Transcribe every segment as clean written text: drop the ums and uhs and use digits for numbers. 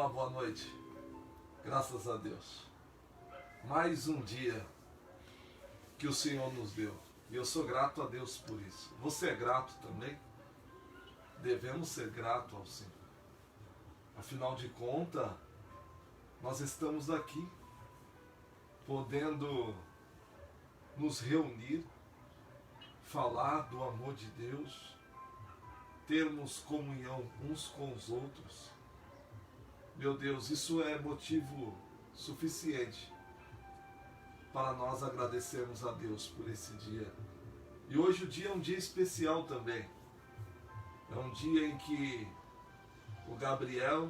uma boa noite. Graças a Deus. Mais um dia que o Senhor nos deu. E eu sou grato a Deus por isso. Você é grato também? Devemos ser gratos ao Senhor. Afinal de contas, nós estamos aqui, podendo nos reunir, falar do amor de Deus, termos comunhão uns com os outros. Meu Deus, isso é motivo suficiente para nós agradecermos a Deus por esse dia. E hoje o dia é um dia especial também. É um dia em que o Gabriel,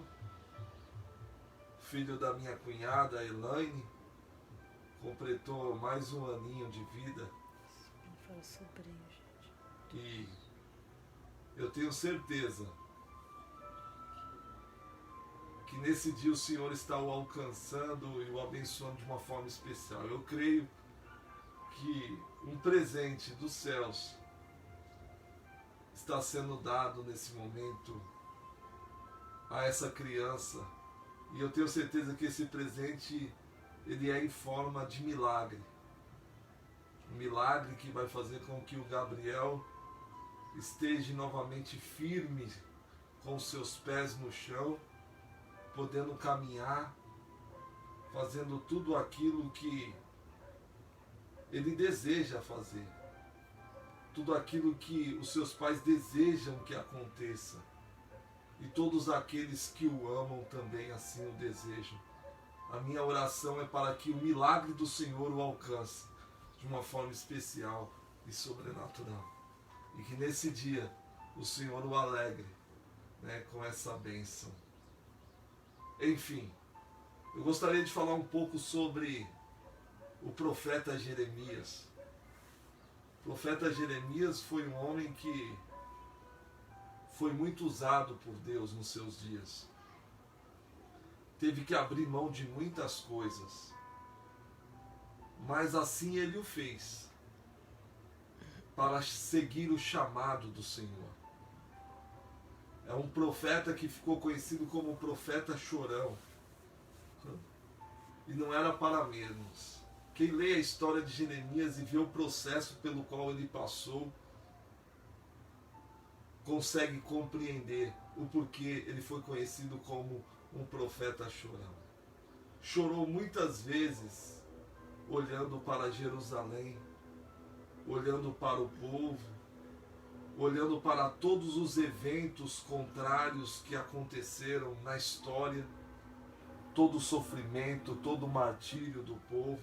filho da minha cunhada Elaine, completou mais um aninho de vida. Fala sobrinho, gente. Que eu tenho certeza que nesse dia o Senhor está o alcançando e o abençoando de uma forma especial. Eu creio que um presente dos céus está sendo dado nesse momento a essa criança. E eu tenho certeza que esse presente ele é em forma de milagre. Um milagre que vai fazer com que o Gabriel esteja novamente firme com seus pés no chão, podendo caminhar, fazendo tudo aquilo que ele deseja fazer, tudo aquilo que os seus pais desejam que aconteça, e todos aqueles que o amam também assim o desejam. A minha oração é para que o milagre do Senhor o alcance de uma forma especial e sobrenatural, e que nesse dia o Senhor o alegre, com essa bênção. Enfim, eu gostaria de falar um pouco sobre o profeta Jeremias. O profeta Jeremias foi um homem que foi muito usado por Deus nos seus dias. Teve que abrir mão de muitas coisas, mas assim ele o fez, para seguir o chamado do Senhor. É um profeta que ficou conhecido como o profeta chorão. E não era para menos. Quem lê a história de Jeremias e vê o processo pelo qual ele passou, consegue compreender o porquê ele foi conhecido como um profeta chorão. Chorou muitas vezes, olhando para Jerusalém, olhando para o povo, olhando para todos os eventos contrários que aconteceram na história, todo o sofrimento, todo o martírio do povo.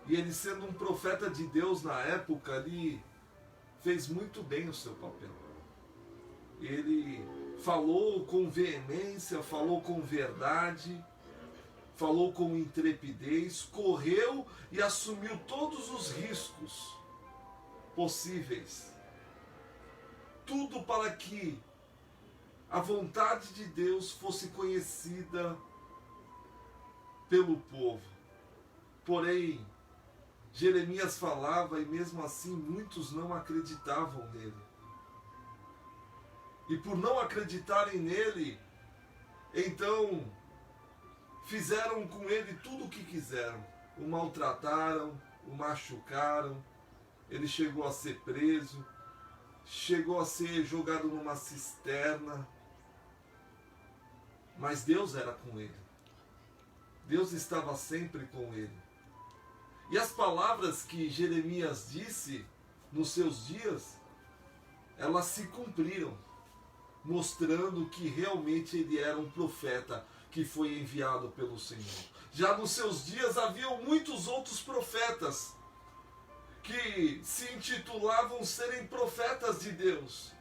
E ele, sendo um profeta de Deus na época, ele fez muito bem o seu papel. Ele falou com veemência, falou com verdade, falou com intrepidez, correu e assumiu todos os riscos possíveis. Tudo para que a vontade de Deus fosse conhecida pelo povo. Porém, Jeremias falava e mesmo assim muitos não acreditavam nele. E por não acreditarem nele, então fizeram com ele tudo o que quiseram. O maltrataram, o machucaram, ele chegou a ser preso, chegou a ser jogado numa cisterna, mas Deus era com ele. Deus estava sempre com ele. E as palavras que Jeremias disse nos seus dias, elas se cumpriram, mostrando que realmente ele era um profeta que foi enviado pelo Senhor. Já nos seus dias haviam muitos outros profetas que se intitulavam serem profetas de Deus.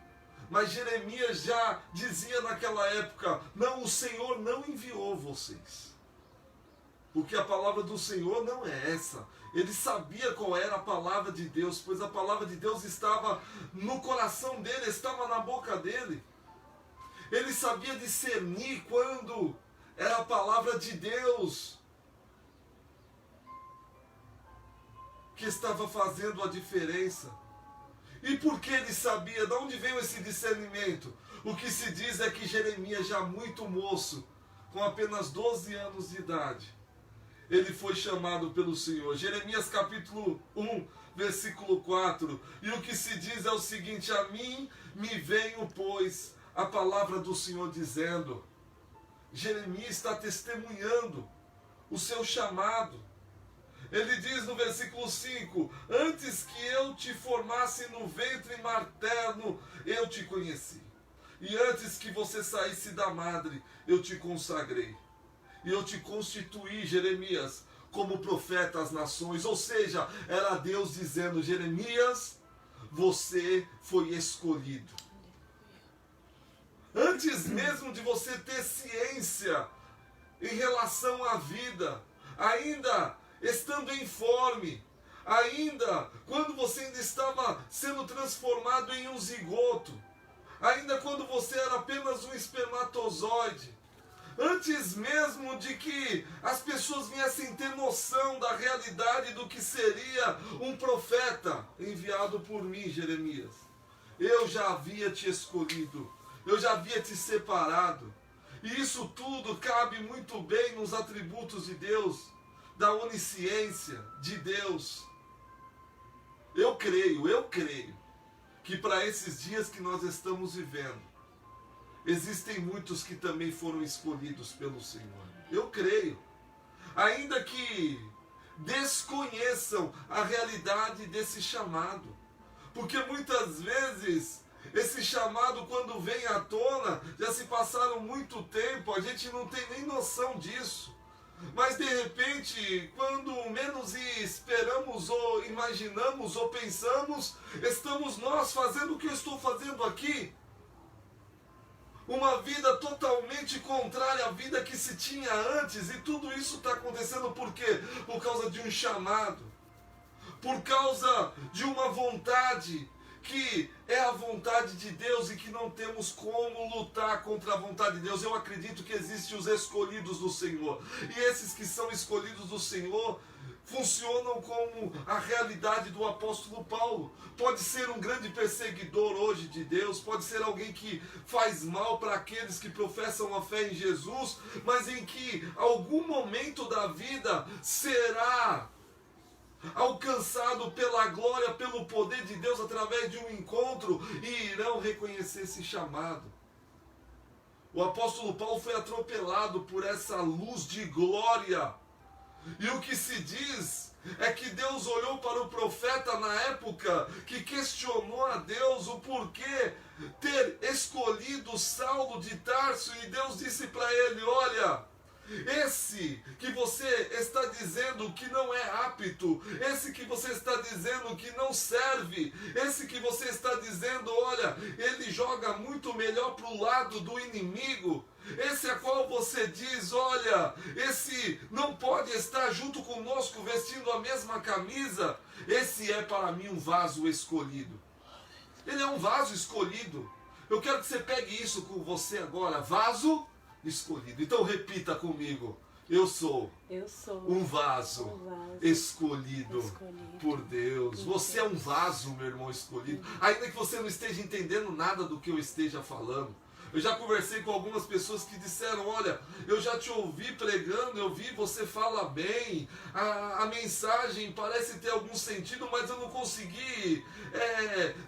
Mas Jeremias já dizia naquela época: não, o Senhor não enviou vocês. Porque a palavra do Senhor não é essa. Ele sabia qual era a palavra de Deus, pois a palavra de Deus estava no coração dele, estava na boca dele. Ele sabia discernir quando era a palavra de Deus que estava fazendo a diferença. E por que ele sabia? De onde veio esse discernimento? O que se diz é que Jeremias, já muito moço, com apenas 12 anos de idade, ele foi chamado pelo Senhor. Jeremias capítulo 1, versículo 4. E o que se diz é o seguinte: a mim me veio, pois, a palavra do Senhor dizendo. Jeremias está testemunhando o seu chamado. Ele diz no versículo 5: antes que eu te formasse no ventre materno, eu te conheci. E antes que você saísse da madre, eu te consagrei. E eu te constituí, Jeremias, como profeta às nações. Ou seja, era Deus dizendo: Jeremias, você foi escolhido. Antes mesmo de você ter ciência em relação à vida, ainda estando informe, ainda quando você ainda estava sendo transformado em um zigoto, ainda quando você era apenas um espermatozoide, antes mesmo de que as pessoas viessem ter noção da realidade do que seria um profeta enviado por mim, Jeremias, eu já havia te escolhido, eu já havia te separado. E isso tudo cabe muito bem nos atributos de Deus, da onisciência de Deus. Eu creio que para esses dias que nós estamos vivendo, existem muitos que também foram escolhidos pelo Senhor. Eu creio. Ainda que desconheçam a realidade desse chamado. Porque muitas vezes esse chamado, quando vem à tona, já se passaram muito tempo, a gente não tem nem noção disso. Mas de repente, quando menos esperamos ou imaginamos ou pensamos, estamos nós fazendo o que eu estou fazendo aqui. Uma vida totalmente contrária à vida que se tinha antes. E tudo isso está acontecendo por quê? Por causa de um chamado. Por causa de uma vontade que é a vontade de Deus e que não temos como lutar contra a vontade de Deus. Eu acredito que existem os escolhidos do Senhor. E esses que são escolhidos do Senhor funcionam como a realidade do apóstolo Paulo. Pode ser um grande perseguidor hoje de Deus, pode ser alguém que faz mal para aqueles que professam a fé em Jesus, mas em que algum momento da vida será alcançado pela glória, pelo poder de Deus através de um encontro e irão reconhecer esse chamado. O apóstolo Paulo foi atropelado por essa luz de glória. E o que se diz é que Deus olhou para o profeta na época que questionou a Deus o porquê ter escolhido Saulo de Tarso, e Deus disse para ele: olha, esse que você está dizendo que não é apto, esse que você está dizendo que não serve, esse que você está dizendo, olha, ele joga muito melhor para o lado do inimigo, esse a qual você diz, olha, esse não pode estar junto conosco vestindo a mesma camisa, esse é para mim um vaso escolhido. Ele é um vaso escolhido. Eu quero que você pegue isso com você agora, vaso escolhido. Então repita comigo: eu sou um vaso escolhido por Deus. Você é um vaso, meu irmão, escolhido. Ainda que você não esteja entendendo nada do que eu esteja falando. Eu já conversei com algumas pessoas que disseram: olha, eu já te ouvi pregando, eu vi, você fala bem, a mensagem parece ter algum sentido, mas eu não consegui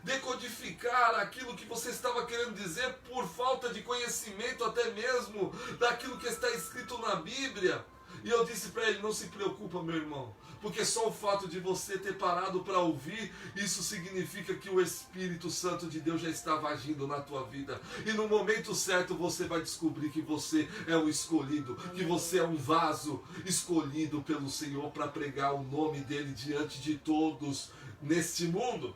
decodificar aquilo que você estava querendo dizer por falta de conhecimento até mesmo daquilo que está escrito na Bíblia. E eu disse para ele: não se preocupa, meu irmão, porque só o fato de você ter parado para ouvir, isso significa que o Espírito Santo de Deus já estava agindo na tua vida. E no momento certo você vai descobrir que você é um escolhido, que você é um vaso escolhido pelo Senhor para pregar o nome dele diante de todos neste mundo.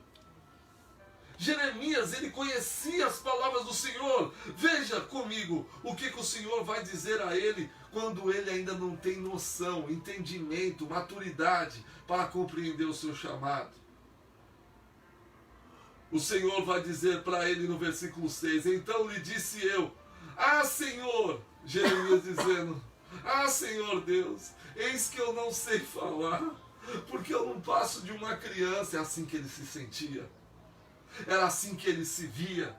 Jeremias, ele conhecia as palavras do Senhor. Veja comigo o que o Senhor vai dizer a ele quando ele ainda não tem noção, entendimento, maturidade para compreender o seu chamado. O Senhor vai dizer para ele no versículo 6: então lhe disse eu: ah, Senhor, Jeremias dizendo: ah, Senhor Deus, eis que eu não sei falar, porque eu não passo de uma criança. É assim que ele se sentia. Era assim que ele se via.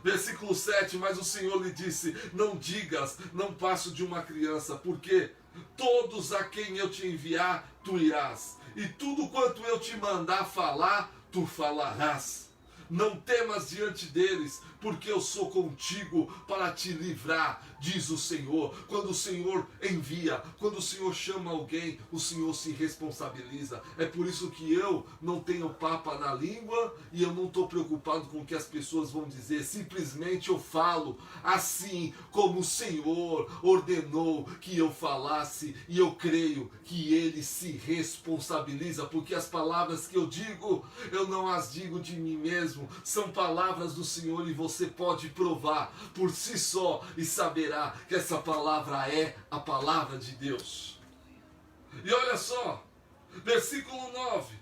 Versículo 7, mas o Senhor lhe disse, não digas, não passo de uma criança, porque todos a quem eu te enviar, tu irás, e tudo quanto eu te mandar falar, tu falarás. Não temas diante deles, porque eu sou contigo para te livrar, diz o Senhor. Quando o Senhor envia, quando o Senhor chama alguém, o Senhor se responsabiliza. É por isso que eu não tenho papa na língua e eu não estou preocupado com o que as pessoas vão dizer. Simplesmente eu falo assim como o Senhor ordenou que eu falasse, e eu creio que Ele se responsabiliza, porque as palavras que eu digo, eu não as digo de mim mesmo, são palavras do Senhor, e você pode provar por si só e saberá que essa palavra é a palavra de Deus. E olha só, versículo 9,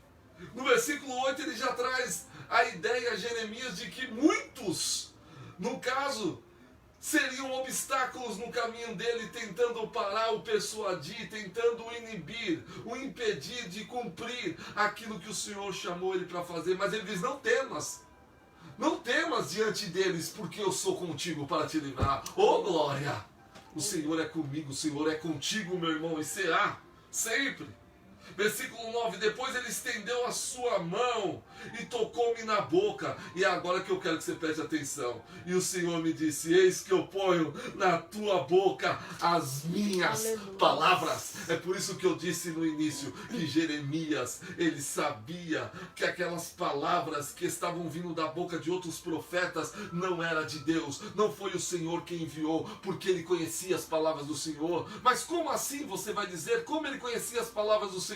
no versículo 8 ele já traz a ideia a Jeremias de que muitos, no caso, seriam obstáculos no caminho dele, tentando parar, o persuadir, tentando o inibir, o impedir de cumprir aquilo que o Senhor chamou ele para fazer. Mas ele diz, não temas. Não temas diante deles, porque eu sou contigo para te livrar. Oh glória! O Senhor é comigo, o Senhor é contigo, meu irmão, e será sempre. Versículo 9, depois ele estendeu a sua mão e tocou-me na boca. E é agora que eu quero que você preste atenção. E o Senhor me disse, eis que eu ponho na tua boca as minhas palavras. É por isso que eu disse no início que Jeremias, ele sabia que aquelas palavras que estavam vindo da boca de outros profetas não era de Deus. Não foi o Senhor quem enviou, porque ele conhecia as palavras do Senhor. Mas como assim você vai dizer? Como ele conhecia as palavras do Senhor?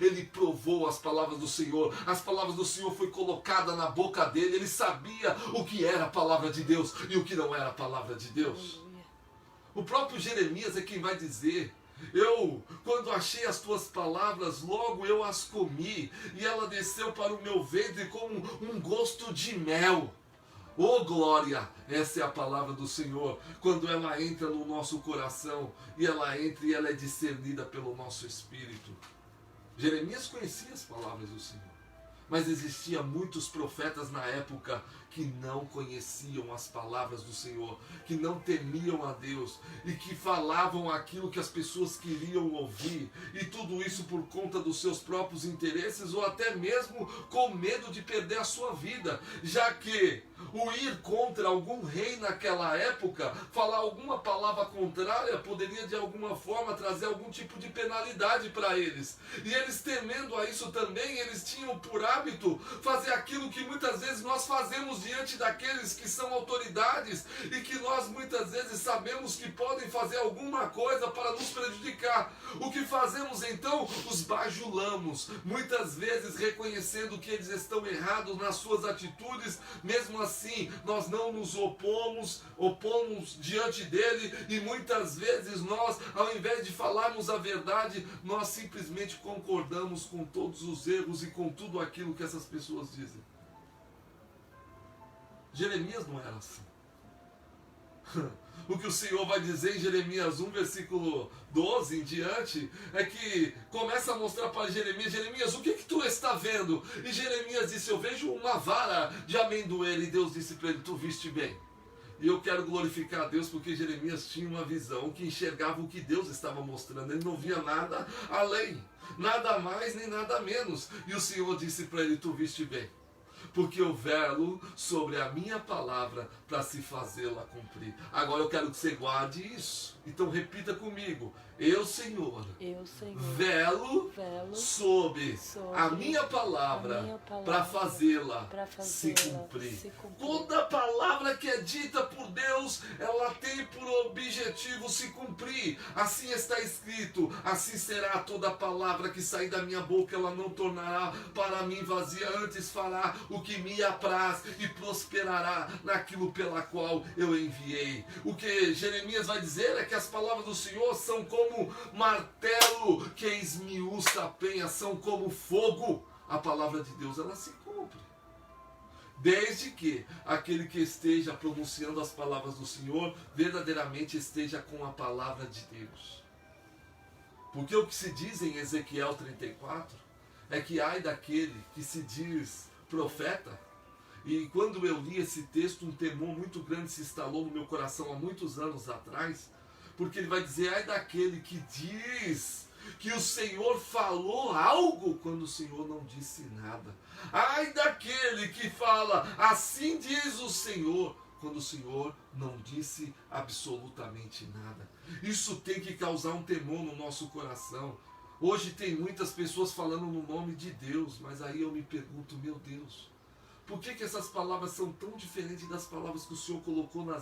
Ele provou as palavras do Senhor. As palavras do Senhor foi colocada na boca dele. Ele sabia o que era a palavra de Deus e o que não era a palavra de Deus. O próprio Jeremias é quem vai dizer, quando achei as tuas palavras, logo eu as comi, e ela desceu para o meu ventre como um gosto de mel. Oh glória, essa é a palavra do Senhor, quando ela entra no nosso coração, e ela entra e ela é discernida pelo nosso espírito. Jeremias conhecia as palavras do Senhor, mas existiam muitos profetas na época que não conheciam as palavras do Senhor, que não temiam a Deus e que falavam aquilo que as pessoas queriam ouvir, e tudo isso por conta dos seus próprios interesses ou até mesmo com medo de perder a sua vida, já que o ir contra algum rei naquela época, falar alguma palavra contrária, poderia de alguma forma trazer algum tipo de penalidade para eles. E eles, temendo a isso também, eles tinham por hábito fazer aquilo que muitas vezes nós fazemos diante daqueles que são autoridades e que nós muitas vezes sabemos que podem fazer alguma coisa para nos prejudicar. O que fazemos então? Os bajulamos, muitas vezes reconhecendo que eles estão errados nas suas atitudes. Mesmo assim, nós não nos opomos diante dele, e muitas vezes nós, ao invés de falarmos a verdade, nós simplesmente concordamos com todos os erros e com tudo aquilo que essas pessoas dizem. Jeremias não era assim. O que o Senhor vai dizer em Jeremias 1, versículo 12 em diante, é que começa a mostrar para Jeremias, Jeremias, o que tu está vendo? E Jeremias disse, eu vejo uma vara de amendoeira. E Deus disse para ele, tu viste bem. E eu quero glorificar a Deus, porque Jeremias tinha uma visão que enxergava o que Deus estava mostrando. Ele não via nada além, nada mais nem nada menos. E o Senhor disse para ele, tu viste bem, porque eu velo sobre a minha palavra para se fazê-la cumprir. Agora eu quero que você guarde isso. Então repita comigo. Eu, Senhor, velo sobre a minha palavra para fazê-la se cumprir. Toda palavra que é dita por Deus, ela tem por objetivo se cumprir. Assim está escrito, assim será toda palavra que sair da minha boca, ela não tornará para mim vazia, antes fará o que me apraz e prosperará naquilo pela qual eu enviei. O que Jeremias vai dizer é que as palavras do Senhor são como martelo que esmiuça a penha, são como fogo. A palavra de Deus, ela se cumpre, desde que aquele que esteja pronunciando as palavras do Senhor verdadeiramente esteja com a palavra de Deus. Porque o que se diz em Ezequiel 34 é que ai daquele que se diz profeta E quando eu li esse texto, um temor muito grande se instalou no meu coração há muitos anos atrás, porque ele vai dizer, ai daquele que diz que o Senhor falou algo quando o Senhor não disse nada. Ai daquele que fala, assim diz o Senhor, quando o Senhor não disse absolutamente nada. Isso tem que causar um temor no nosso coração. Hoje tem muitas pessoas falando no nome de Deus, mas aí eu me pergunto, meu Deus, por que essas palavras são tão diferentes das palavras que o Senhor colocou na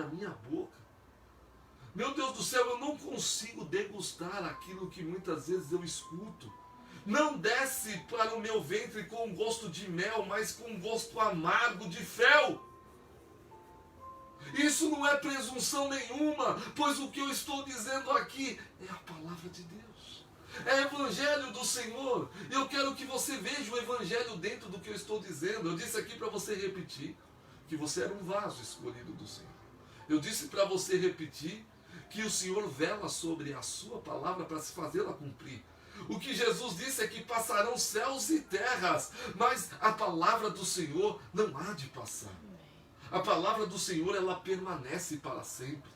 minha boca? Meu Deus do céu, eu não consigo degustar aquilo que muitas vezes eu escuto. Não desce para o meu ventre com um gosto de mel, mas com um gosto amargo de fel. Isso não é presunção nenhuma, pois o que eu estou dizendo aqui é a palavra de Deus. É o evangelho do Senhor. Eu quero que você veja o evangelho dentro do que eu estou dizendo. Eu disse aqui para você repetir que você era um vaso escolhido do Senhor. Eu disse para você repetir que o Senhor vela sobre a sua palavra para se fazê-la cumprir. O que Jesus disse é que passarão céus e terras, mas a palavra do Senhor não há de passar. A palavra do Senhor, ela permanece para sempre.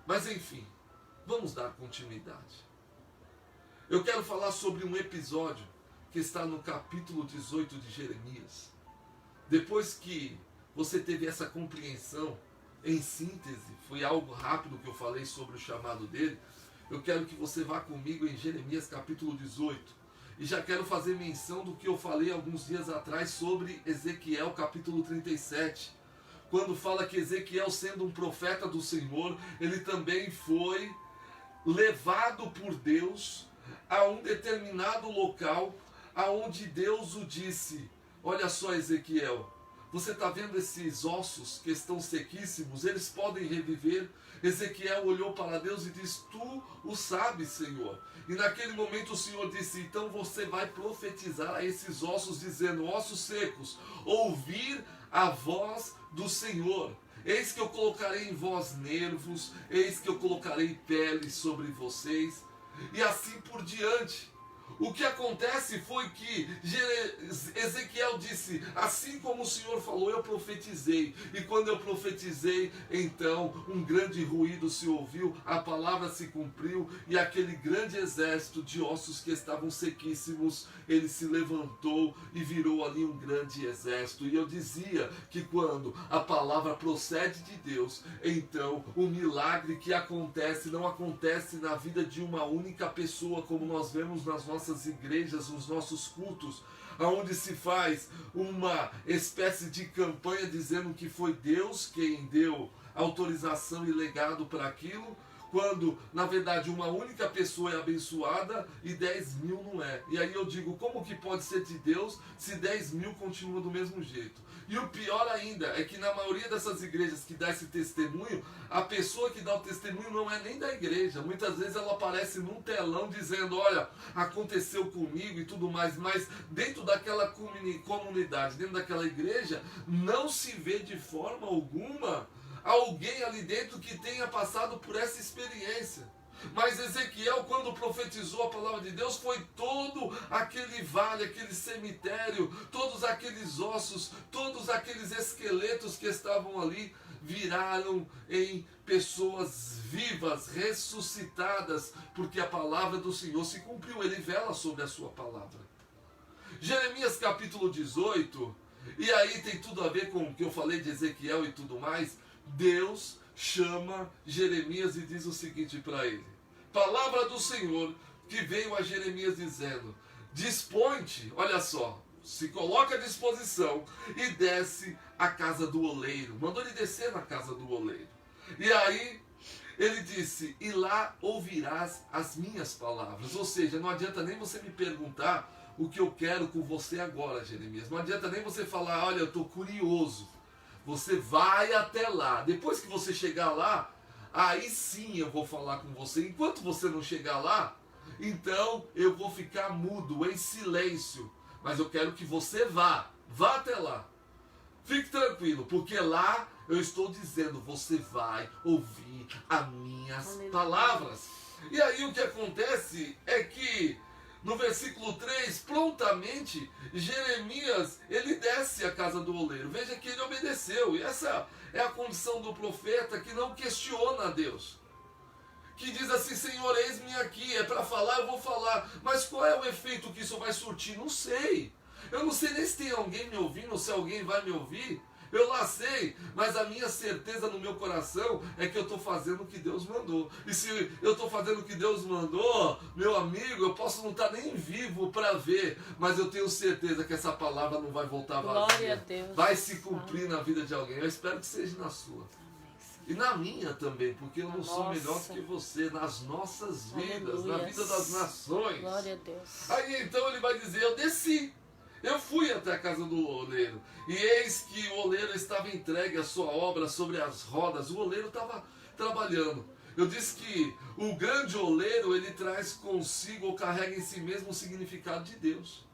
Mas enfim, vamos dar continuidade. Eu quero falar sobre um episódio que está no capítulo 18 de Jeremias. Depois que você teve essa compreensão, em síntese, foi algo rápido que eu falei sobre o chamado dele, eu quero que você vá comigo em Jeremias capítulo 18. E já quero fazer menção do que eu falei alguns dias atrás sobre Ezequiel capítulo 37. Quando fala que Ezequiel, sendo um profeta do Senhor, ele também foi levado por Deus a um determinado local, aonde Deus o disse, olha só Ezequiel, você está vendo esses ossos que estão sequíssimos? Eles podem reviver? Ezequiel olhou para Deus e disse, tu o sabes, Senhor. E naquele momento o Senhor disse, então você vai profetizar a esses ossos, dizendo, ossos secos, ouvir a voz do Senhor. Eis que eu colocarei em vós nervos, eis que eu colocarei pele sobre vocês, e assim por diante. O que acontece foi que Ezequiel disse, assim como o Senhor falou, eu profetizei. E quando eu profetizei, então um grande ruído se ouviu, a palavra se cumpriu, e aquele grande exército de ossos que estavam sequíssimos, ele se levantou e virou ali um grande exército. E eu dizia que quando a palavra procede de Deus, então o milagre que acontece não acontece na vida de uma única pessoa, como nós vemos nas nossas igrejas, nos nossos cultos, onde se faz uma espécie de campanha dizendo que foi Deus quem deu autorização e legado para aquilo, quando na verdade uma única pessoa é abençoada e 10 mil não é. E aí eu digo, como que pode ser de Deus se 10 mil continua do mesmo jeito? E o pior ainda é que na maioria dessas igrejas que dá esse testemunho, a pessoa que dá o testemunho não é nem da igreja. Muitas vezes ela aparece num telão dizendo, olha, aconteceu comigo e tudo mais, mas dentro daquela comunidade, dentro daquela igreja, não se vê de forma alguma alguém ali dentro que tenha passado por essa experiência. Mas Ezequiel, quando profetizou a palavra de Deus, foi todo aquele vale, aquele cemitério, todos aqueles ossos, todos aqueles esqueletos que estavam ali, viraram em pessoas vivas, ressuscitadas, porque a palavra do Senhor se cumpriu, ele vela sobre a sua palavra. Jeremias capítulo 18, e aí tem tudo a ver com o que eu falei de Ezequiel e tudo mais. Deus chama Jeremias e diz o seguinte para ele, palavra do Senhor que veio a Jeremias dizendo, dispõe-te, olha só, se coloca à disposição e desce à casa do oleiro. Mandou ele descer na casa do oleiro. E aí ele disse, e lá ouvirás as minhas palavras. Ou seja, não adianta nem você me perguntar o que eu quero com você agora, Jeremias. Não adianta nem você falar, olha, eu estou curioso. Você vai até lá. Depois que você chegar lá, aí sim eu vou falar com você. Enquanto você não chegar lá, então eu vou ficar mudo, em silêncio. Mas eu quero que você vá até lá. Fique tranquilo, porque lá eu estou dizendo, você vai ouvir as minhas palavras. E aí o que acontece é que no versículo 3, prontamente, Jeremias, ele desce à casa do oleiro. Veja que ele obedeceu. E essa é a condição do profeta que não questiona a Deus. Que diz assim, Senhor, eis-me aqui, é para falar, eu vou falar. Mas qual é o efeito que isso vai surtir? Não sei. Eu não sei nem se tem alguém me ouvindo, se alguém vai me ouvir. Eu lá sei, mas a minha certeza no meu coração é que eu estou fazendo o que Deus mandou. E se eu estou fazendo o que Deus mandou, meu amigo, eu posso não estar nem vivo para ver, mas eu tenho certeza que essa palavra não vai voltar vazia. Glória a Deus. Vai se cumprir na vida de alguém. Eu espero que seja na sua. E na minha também, porque eu não sou melhor que você, nas nossas vidas, na vida das nações. Glória a Deus. Aí então ele vai dizer, eu desci. Eu fui até a casa do oleiro, e eis que o oleiro estava entregue a sua obra sobre as rodas. O oleiro estava trabalhando. Eu disse que o grande oleiro, ele traz consigo ou carrega em si mesmo o significado de Deus.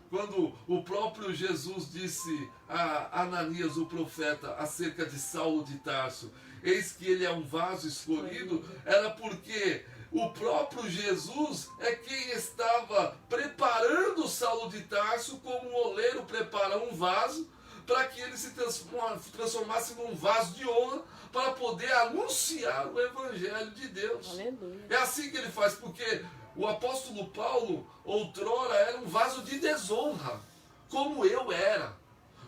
Quando o próprio Jesus disse a Ananias, o profeta, acerca de Saulo de Tarso, eis que ele é um vaso escolhido, era porque o próprio Jesus é quem estava preparando Saulo de Tarso como o oleiro prepara um vaso para que ele se transformasse num vaso de honra para poder anunciar o Evangelho de Deus. Aleluia. É assim que ele faz, porque o apóstolo Paulo, outrora, era um vaso de desonra, como eu era,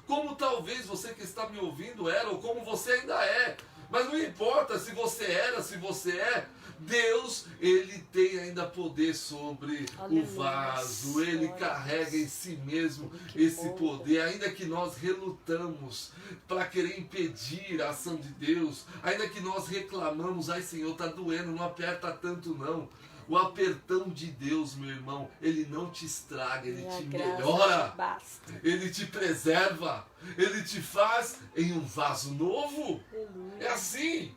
como talvez você que está me ouvindo era, ou como você ainda é. Mas não importa se você era, se você é, Deus, ele tem ainda poder sobre Aleluia. o vaso, ele carrega em si mesmo esse poder, ainda que nós relutamos para querer impedir a ação de Deus, ainda que nós reclamamos, ai Senhor, está doendo, não aperta tanto não. O apertão de Deus, meu irmão, ele não te estraga, ele te melhora, ele te preserva, ele te faz em um vaso novo. É assim.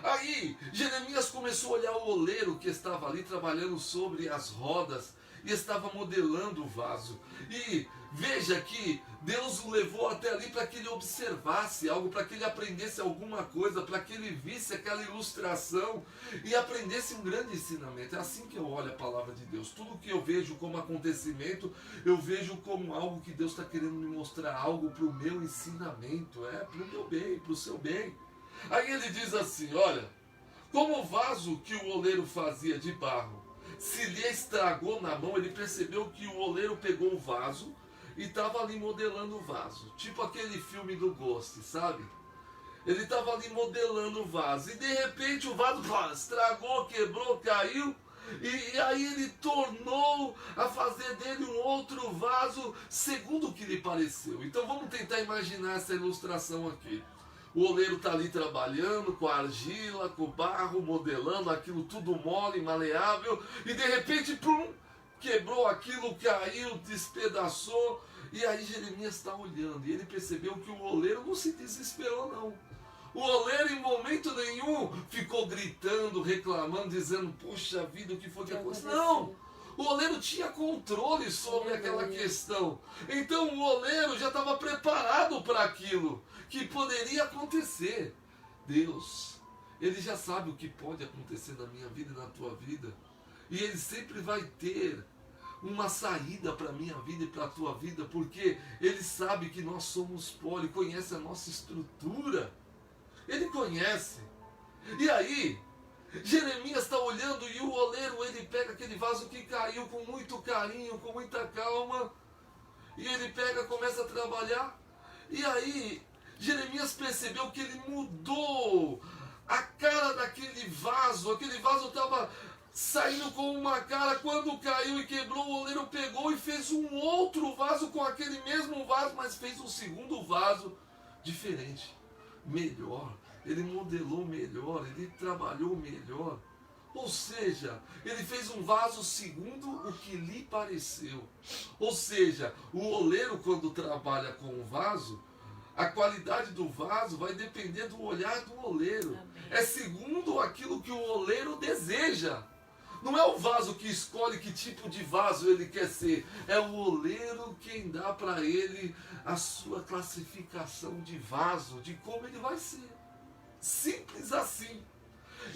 Aí Jeremias começou a olhar o oleiro que estava ali trabalhando sobre as rodas e estava modelando o vaso. E veja que Deus o levou até ali para que ele observasse algo, para que ele aprendesse alguma coisa, para que ele visse aquela ilustração e aprendesse um grande ensinamento. É assim que eu olho a palavra de Deus. Tudo que eu vejo como acontecimento, eu vejo como algo que Deus está querendo me mostrar, algo para o meu ensinamento, para o meu bem, para o seu bem. Aí ele diz assim, olha, como o vaso que o oleiro fazia de barro se lhe estragou na mão, ele percebeu que o oleiro pegou o vaso e estava ali modelando o vaso. Tipo aquele filme do Ghost, sabe? Ele estava ali modelando o vaso. E de repente o vaso estragou, quebrou, caiu. E aí ele tornou a fazer dele um outro vaso segundo o que lhe pareceu. Então vamos tentar imaginar essa ilustração aqui. O oleiro está ali trabalhando com a argila, com o barro, modelando aquilo tudo mole, maleável. E de repente, pum, quebrou aquilo, caiu, despedaçou. E aí Jeremias está olhando e ele percebeu que o oleiro não se desesperou não. O oleiro em momento nenhum ficou gritando, reclamando, dizendo, puxa vida, o que foi que aconteceu? Não! O oleiro tinha controle sobre aquela questão. Então o oleiro já estava preparado para aquilo que poderia acontecer. Deus, ele já sabe o que pode acontecer na minha vida e na tua vida. E ele sempre vai ter uma saída para a minha vida e para a tua vida, porque ele sabe que nós somos pó, ele conhece a nossa estrutura. Ele conhece. E aí, Jeremias está olhando e o oleiro, ele pega aquele vaso que caiu com muito carinho, com muita calma, e ele pega, começa a trabalhar, e aí Jeremias percebeu que ele mudou a cara daquele vaso. Aquele vaso estava saindo com uma cara, quando caiu e quebrou, o oleiro pegou e fez um outro vaso com aquele mesmo vaso, mas fez um segundo vaso diferente, melhor. Ele modelou melhor, ele trabalhou melhor. Ou seja, ele fez um vaso segundo o que lhe pareceu. Ou seja, o oleiro, quando trabalha com o vaso, a qualidade do vaso vai depender do olhar do oleiro. Amém. É segundo aquilo que o oleiro deseja. Não é o vaso que escolhe que tipo de vaso ele quer ser. É o oleiro quem dá para ele a sua classificação de vaso, de como ele vai ser. Simples assim.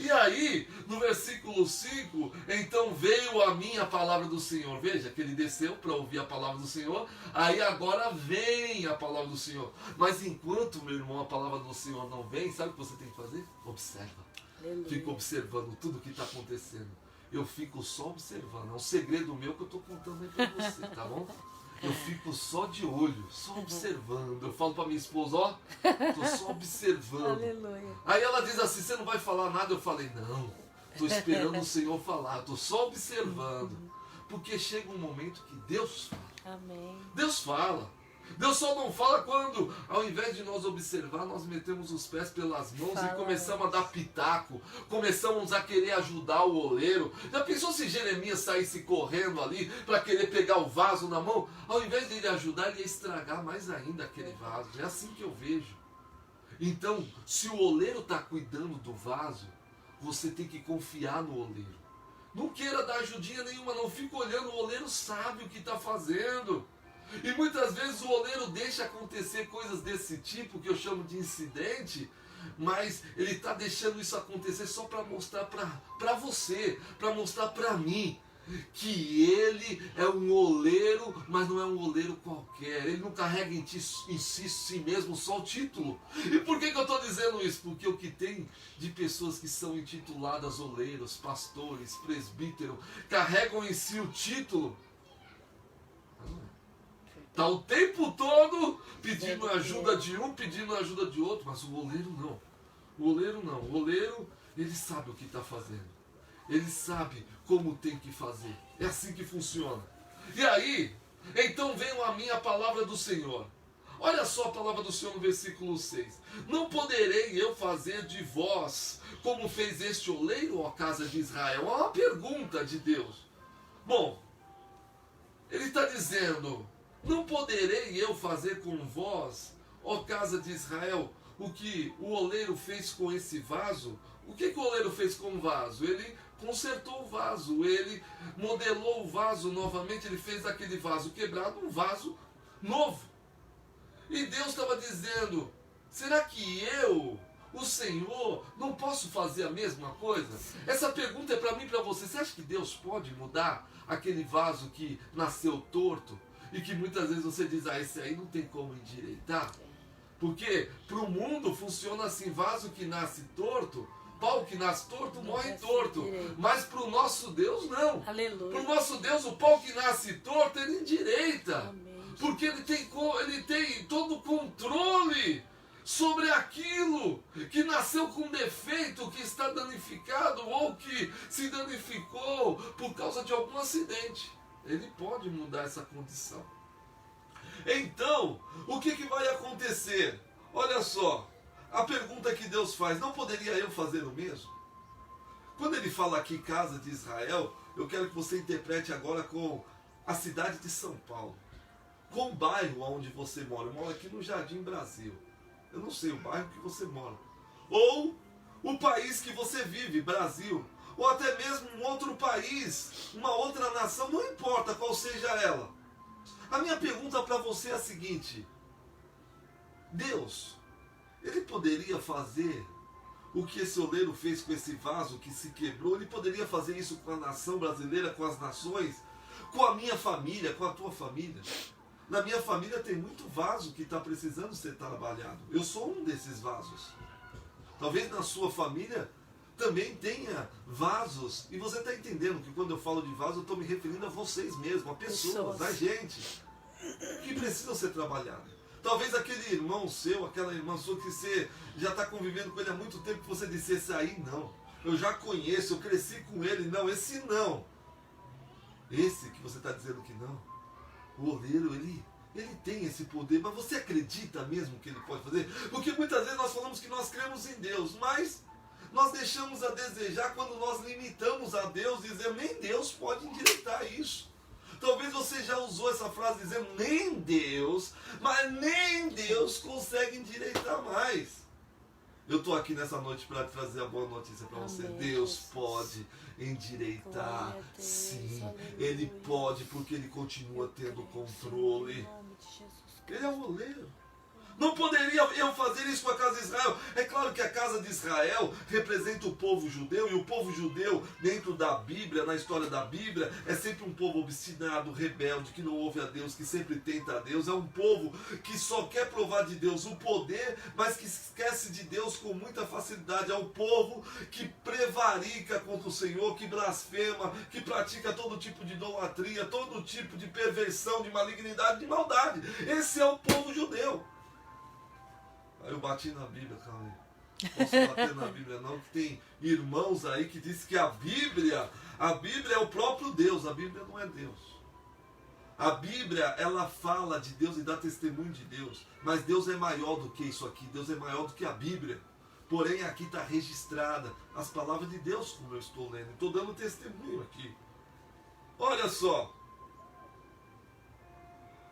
E aí, no versículo 5, então veio a mim a palavra do Senhor. Veja que ele desceu para ouvir a palavra do Senhor. Aí agora vem a palavra do Senhor. Mas enquanto, meu irmão, a palavra do Senhor não vem, sabe o que você tem que fazer? Observa. Aleluia. Fica observando tudo o que está acontecendo. Eu fico só observando. É um segredo meu que eu estou contando aí para você, tá bom? Eu fico só de olho, só observando. Eu falo para minha esposa, ó, tô só observando. Aleluia. Aí ela diz assim, você não vai falar nada? Eu falei, não, tô esperando o Senhor falar, tô só observando. Porque chega um momento que Deus fala. Amém. Deus fala. Deus só não fala quando, ao invés de nós observar, nós metemos os pés pelas mãos e começamos a dar pitaco, começamos a querer ajudar o oleiro. Já pensou se Jeremias saísse correndo ali para querer pegar o vaso na mão? Ao invés de ele ajudar, ele ia estragar mais ainda aquele vaso. É assim que eu vejo. Então, se o oleiro está cuidando do vaso, você tem que confiar no oleiro. Não queira dar ajudinha nenhuma, não fica olhando, o oleiro sabe o que está fazendo. E muitas vezes o oleiro deixa acontecer coisas desse tipo, que eu chamo de incidente, mas ele está deixando isso acontecer só para mostrar para você, para mostrar para mim, que ele é um oleiro, mas não é um oleiro qualquer. Ele não carrega em si mesmo só o título. E por que eu estou dizendo isso? Porque o que tem de pessoas que são intituladas oleiros, pastores, presbíteros, carregam em si o título. Está o tempo todo pedindo ajuda de um, pedindo ajuda de outro, mas o oleiro não. O oleiro não. O oleiro, ele sabe o que está fazendo. Ele sabe como tem que fazer. É assim que funciona. E aí, então veio a mim a palavra do Senhor. Olha só a palavra do Senhor no versículo 6. Não poderei eu fazer de vós como fez este oleiro, ó casa de Israel? É uma pergunta de Deus. Bom, ele está dizendo... Não poderei eu fazer com vós, ó casa de Israel, o que o oleiro fez com esse vaso? O que o oleiro fez com o vaso? Ele consertou o vaso, ele modelou o vaso novamente, ele fez aquele vaso quebrado um vaso novo. E Deus estava dizendo, será que eu, o Senhor, não posso fazer a mesma coisa? Essa pergunta é para mim e para você. Você acha que Deus pode mudar aquele vaso que nasceu torto? E que muitas vezes você diz, esse aí não tem como endireitar. Porque para o mundo funciona assim, vaso que nasce torto, pau que nasce torto, morre torto. Mas para o nosso Deus, não. Aleluia. Para o nosso Deus, o pau que nasce torto, ele endireita. Amém. Porque ele tem todo o controle sobre aquilo que nasceu com defeito, que está danificado ou que se danificou por causa de algum acidente. Ele pode mudar essa condição. Então, o que vai acontecer? Olha só, a pergunta que Deus faz, não poderia eu fazer o mesmo? Quando ele fala aqui casa de Israel, eu quero que você interprete agora com a cidade de São Paulo, com o bairro onde você mora. Eu moro aqui no Jardim Brasil. Eu não sei o bairro que você mora. Ou o país que você vive, Brasil. Ou até mesmo um outro país, uma outra nação, não importa qual seja ela. A minha pergunta para você é a seguinte: Deus, ele poderia fazer o que esse oleiro fez com esse vaso que se quebrou? Ele poderia fazer isso com a nação brasileira, com as nações, com a minha família, com a tua família? Na minha família tem muito vaso que está precisando ser trabalhado. Eu sou um desses vasos. Talvez na sua família também tenha vasos, e você está entendendo que quando eu falo de vaso eu estou me referindo a vocês mesmos, a pessoas, a gente que precisam ser trabalhadas. Talvez aquele irmão seu, aquela irmã sua que você já está convivendo com ele há muito tempo, que você disse, esse aí não, eu já conheço, eu cresci com ele, não, esse não. Esse que você está dizendo que não, o oleiro, ele tem esse poder, mas você acredita mesmo que ele pode fazer? Porque muitas vezes nós falamos que nós cremos em Deus, mas nós deixamos a desejar quando nós limitamos a Deus, dizendo, nem Deus pode endireitar isso. Talvez você já usou essa frase dizendo, nem Deus, mas nem Deus consegue endireitar mais. Eu estou aqui nessa noite para trazer a boa notícia para você. Deus pode endireitar, sim. Ele pode, porque Ele continua tendo controle. Ele é o oleiro. Não poderia eu fazer isso com a casa de Israel? É claro que a casa de Israel representa o povo judeu, e o povo judeu, dentro da Bíblia, na história da Bíblia, é sempre um povo obstinado, rebelde, que não ouve a Deus, que sempre tenta a Deus. É um povo que só quer provar de Deus o poder, mas que esquece de Deus com muita facilidade. É um povo que prevarica contra o Senhor, que blasfema, que pratica todo tipo de idolatria, todo tipo de perversão, de malignidade, de maldade. Esse é o povo judeu. Aí eu bati na Bíblia, calma aí. Posso bater na Bíblia não, que tem irmãos aí que dizem que a Bíblia é o próprio Deus. A Bíblia não é Deus. A Bíblia, ela fala de Deus e dá testemunho de Deus. Mas Deus é maior do que isso aqui. Deus é maior do que a Bíblia. Porém, aqui está registrada as palavras de Deus, como eu estou lendo. Estou dando testemunho aqui. Olha só.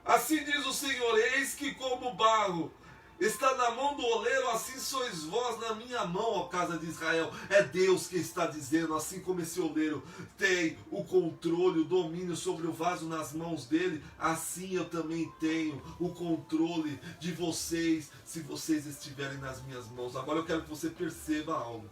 Assim diz o Senhor, eis que como barro está na mão do oleiro, assim sois vós na minha mão, ó casa de Israel. É Deus que está dizendo, assim como esse oleiro tem o controle, o domínio sobre o vaso nas mãos dele, assim eu também tenho o controle de vocês, se vocês estiverem nas minhas mãos. Agora eu quero que você perceba algo.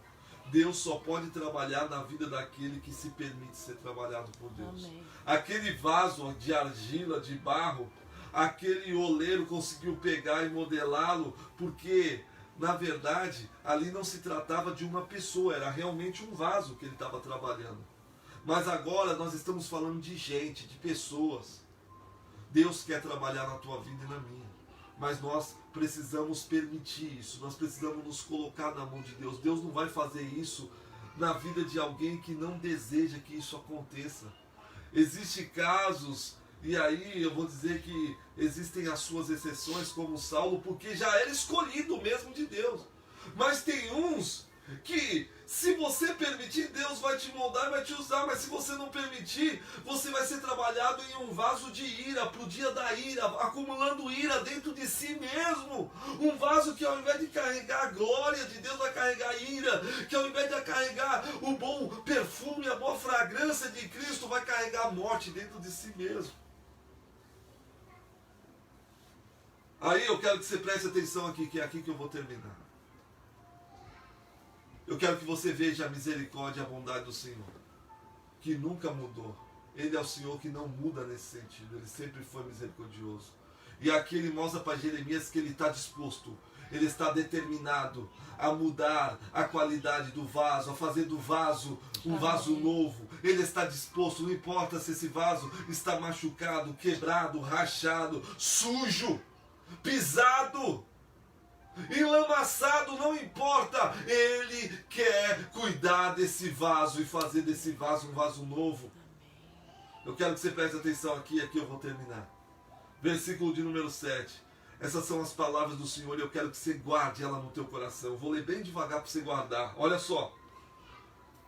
Deus só pode trabalhar na vida daquele que se permite ser trabalhado por Deus. Amém. Aquele vaso de argila, de barro, aquele oleiro conseguiu pegar e modelá-lo, porque, na verdade, ali não se tratava de uma pessoa, era realmente um vaso que ele estava trabalhando. Mas agora nós estamos falando de gente, de pessoas. Deus quer trabalhar na tua vida e na minha. Mas nós precisamos permitir isso, nós precisamos nos colocar na mão de Deus. Deus não vai fazer isso na vida de alguém que não deseja que isso aconteça. Existem casos, e aí eu vou dizer que existem as suas exceções, como Saulo, porque já era escolhido mesmo de Deus. Mas tem uns que, se você permitir, Deus vai te moldar e vai te usar. Mas se você não permitir, você vai ser trabalhado em um vaso de ira, para o dia da ira, acumulando ira dentro de si mesmo. Um vaso que ao invés de carregar a glória de Deus, vai carregar ira. Que ao invés de carregar o bom perfume, a boa fragrância de Cristo, vai carregar a morte dentro de si mesmo. Aí eu quero que você preste atenção aqui, que é aqui que eu vou terminar. Eu quero que você veja a misericórdia e a bondade do Senhor, que nunca mudou. Ele é o Senhor que não muda nesse sentido, ele sempre foi misericordioso. E aqui ele mostra para Jeremias que ele está disposto, ele está determinado a mudar a qualidade do vaso, a fazer do vaso um vaso novo. Ele está disposto, não importa se esse vaso está machucado, quebrado, rachado, sujo, pisado, enlamaçado, não importa. Ele quer cuidar desse vaso e fazer desse vaso um vaso novo. Eu quero que você preste atenção aqui, aqui eu vou terminar. Versículo de número 7. Essas são as palavras do Senhor e eu quero que você guarde ela no teu coração. Eu vou ler bem devagar para você guardar. Olha só.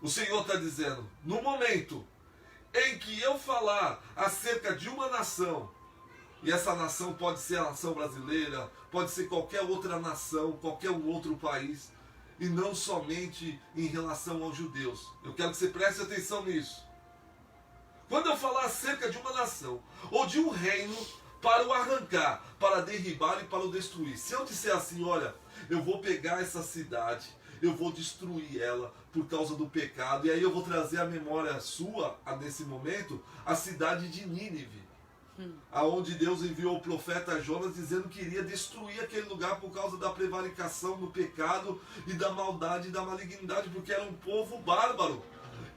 O Senhor está dizendo, no momento em que eu falar acerca de uma nação, e essa nação pode ser a nação brasileira, pode ser qualquer outra nação, qualquer outro país, e não somente em relação aos judeus. Eu quero que você preste atenção nisso. Quando eu falar acerca de uma nação, ou de um reino, para o arrancar, para derribar e para o destruir. Se eu disser assim, olha, eu vou pegar essa cidade, eu vou destruir ela por causa do pecado, e aí eu vou trazer à memória sua, nesse momento, a cidade de Nínive. Aonde Deus enviou o profeta Jonas dizendo que iria destruir aquele lugar por causa da prevaricação, do pecado e da maldade e da malignidade, porque era um povo bárbaro.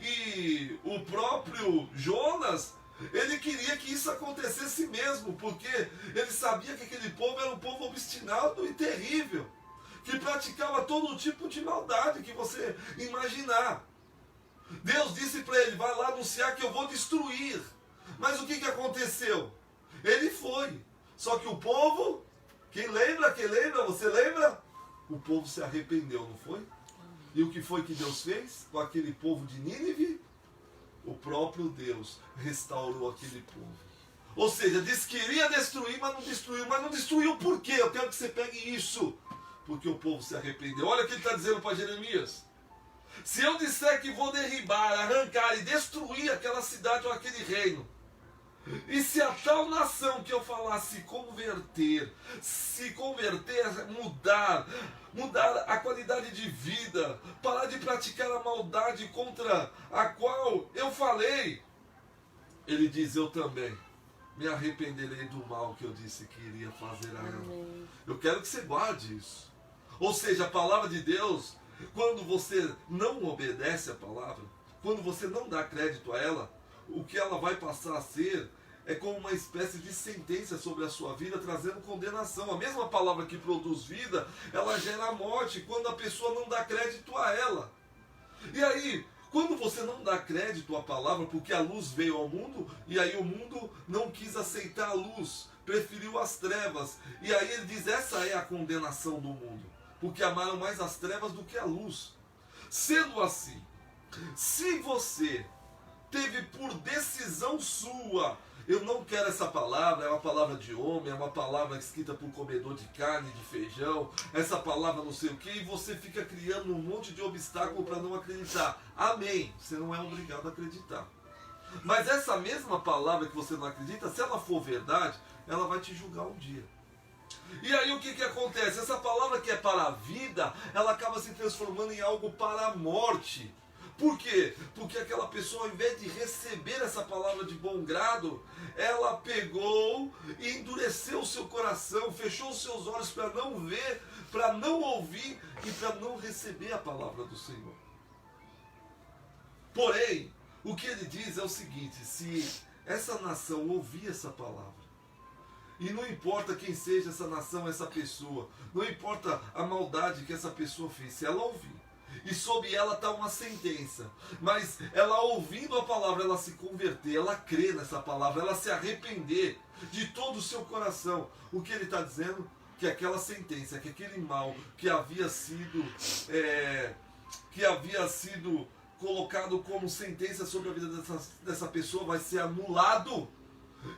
E o próprio Jonas, ele queria que isso acontecesse mesmo, porque ele sabia que aquele povo era um povo obstinado e terrível, que praticava todo tipo de maldade que você imaginar. Deus disse para ele, vai lá anunciar que eu vou destruir. Mas o que aconteceu? Ele foi. Só que o povo, quem lembra, você lembra? O povo se arrependeu, não foi? E o que foi que Deus fez com aquele povo de Nínive? O próprio Deus restaurou aquele povo. Ou seja, disse que iria destruir, mas não destruiu. Mas não destruiu por quê? Eu quero que você pegue isso. Porque o povo se arrependeu. Olha o que ele está dizendo para Jeremias. Se eu disser que vou derribar, arrancar e destruir aquela cidade ou aquele reino, E se a tal nação que eu falar se converter, mudar a qualidade de vida, parar de praticar a maldade contra a qual eu falei, ele diz, eu também me arrependerei do mal que eu disse que iria fazer a ela. Amém. Eu quero que você guarde isso. Ou seja, a palavra de Deus, quando você não obedece a palavra, quando você não dá crédito a ela, o que ela vai passar a ser é como uma espécie de sentença sobre a sua vida, trazendo condenação. A mesma palavra que produz vida, ela gera morte quando a pessoa não dá crédito a ela. E aí, quando você não dá crédito à palavra, porque a luz veio ao mundo, e aí o mundo não quis aceitar a luz, preferiu as trevas. E aí ele diz, essa é a condenação do mundo, porque amaram mais as trevas do que a luz. Sendo assim, se você teve por decisão sua, eu não quero essa palavra, é uma palavra de homem, é uma palavra escrita por comedor de carne, de feijão, essa palavra não sei o que, e você fica criando um monte de obstáculo para não acreditar. Amém, você não é obrigado a acreditar. Mas essa mesma palavra que você não acredita, se ela for verdade, ela vai te julgar um dia. E aí o que acontece? Essa palavra que é para a vida, ela acaba se transformando em algo para a morte. Por quê? Porque aquela pessoa, ao invés de receber essa palavra de bom grado, ela pegou e endureceu o seu coração, fechou os seus olhos para não ver, para não ouvir e para não receber a palavra do Senhor. Porém, o que ele diz é o seguinte, se essa nação ouvir essa palavra, e não importa quem seja essa nação, essa pessoa, não importa a maldade que essa pessoa fez, se ela ouvir, e sob ela está uma sentença, mas ela ouvindo a palavra, ela se converter, ela crer nessa palavra, ela se arrepender de todo o seu coração, o que ele está dizendo? Que aquela sentença, que aquele mal que havia sido colocado como sentença sobre a vida dessa pessoa vai ser anulado,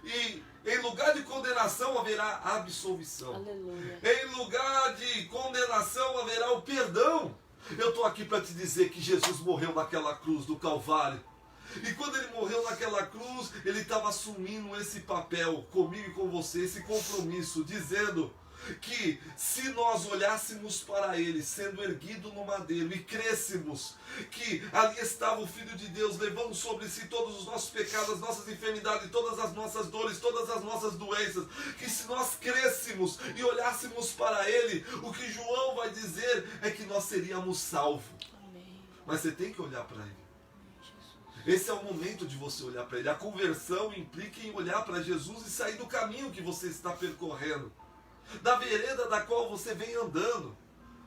e em lugar de condenação haverá absolvição. Aleluia. Em lugar de condenação haverá o perdão. Eu estou aqui para te dizer que Jesus morreu naquela cruz do Calvário. E quando ele morreu naquela cruz, ele estava assumindo esse papel comigo e com você, esse compromisso, dizendo que se nós olhássemos para ele sendo erguido no madeiro e crêssemos que ali estava o Filho de Deus levando sobre si todos os nossos pecados, as nossas enfermidades, todas as nossas dores, todas as nossas doenças, que se nós crêssemos e olhássemos para ele, o que João vai dizer é que nós seríamos salvos. Amém. Mas você tem que olhar para ele. Jesus. Esse é o momento de você olhar para ele. A conversão implica em olhar para Jesus e sair do caminho que você está percorrendo, da vereda da qual você vem andando.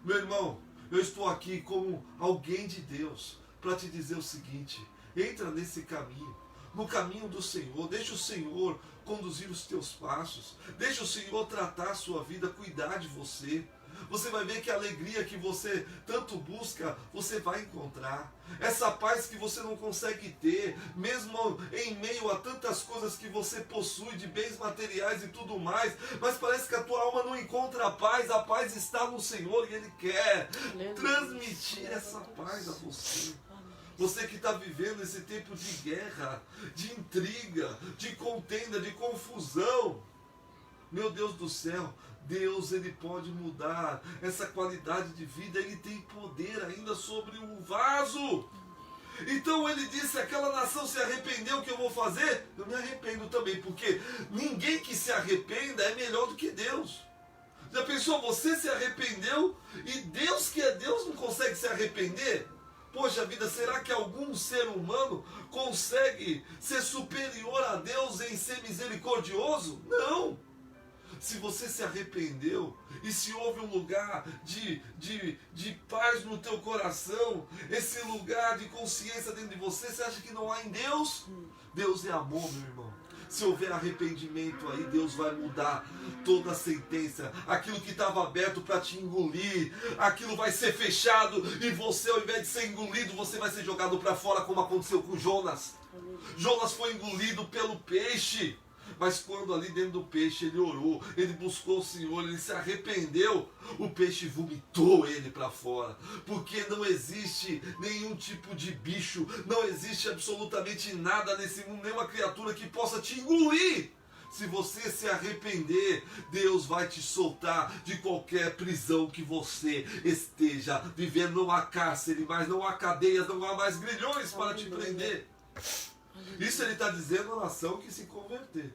Meu irmão, eu estou aqui como alguém de Deus para te dizer o seguinte: entra nesse caminho, no caminho do Senhor, deixa o Senhor conduzir os teus passos, deixa o Senhor tratar a sua vida, cuidar de você. Você vai ver que a alegria que você tanto busca, você vai encontrar. Essa paz que você não consegue ter, mesmo em meio a tantas coisas que você possui, de bens materiais e tudo mais, mas parece que a tua alma não encontra a paz está no Senhor e Ele quer transmitir essa paz a você. Você que está vivendo esse tempo de guerra, de intriga, de contenda, de confusão, meu Deus do céu, Deus, Ele pode mudar essa qualidade de vida, Ele tem poder ainda sobre o vaso. Então Ele disse, aquela nação se arrependeu, o que eu vou fazer? Eu me arrependo também, porque ninguém que se arrependa é melhor do que Deus. Já pensou, você se arrependeu e Deus que é Deus não consegue se arrepender? Poxa vida, será que algum ser humano consegue ser superior a Deus em ser misericordioso? Não! Se você se arrependeu e se houve um lugar de paz no teu coração, esse lugar de consciência dentro de você, você acha que não há em Deus? Deus é amor, meu irmão. Se houver arrependimento aí, Deus vai mudar toda a sentença. Aquilo que estava aberto para te engolir, aquilo vai ser fechado e você, ao invés de ser engolido, você vai ser jogado para fora, como aconteceu com Jonas. Jonas foi engolido pelo peixe. Mas quando ali dentro do peixe ele orou, ele buscou o Senhor, ele se arrependeu, o peixe vomitou ele para fora. Porque não existe nenhum tipo de bicho, não existe absolutamente nada nesse mundo, nenhuma criatura que possa te engolir. Se você se arrepender, Deus vai te soltar de qualquer prisão que você esteja vivendo. Não há cárcere mais, não há cadeias, não há mais grilhões para te prender. Isso ele está dizendo à nação que se converter.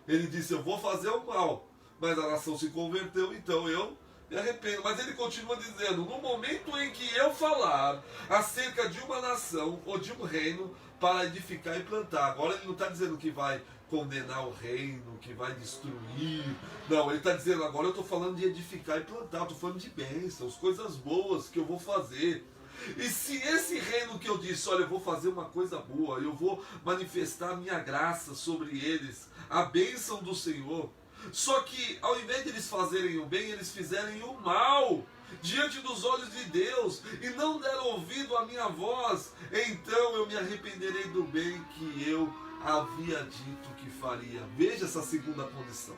Ele disse, eu vou fazer o mal, mas a nação se converteu, então eu me arrependo. Mas ele continua dizendo, no momento em que eu falar acerca de uma nação ou de um reino para edificar e plantar. Agora ele não está dizendo que vai condenar o reino, que vai destruir. Não, ele está dizendo, agora eu estou falando de edificar e plantar, eu estou falando de bênçãos, coisas boas que eu vou fazer. E se esse reino que eu disse, olha, eu vou fazer uma coisa boa, eu vou manifestar a minha graça sobre eles, a bênção do Senhor, só que ao invés de eles fazerem o bem, eles fizerem o mal diante dos olhos de Deus e não deram ouvido à minha voz, então eu me arrependerei do bem que eu havia dito que faria. Veja essa segunda condição.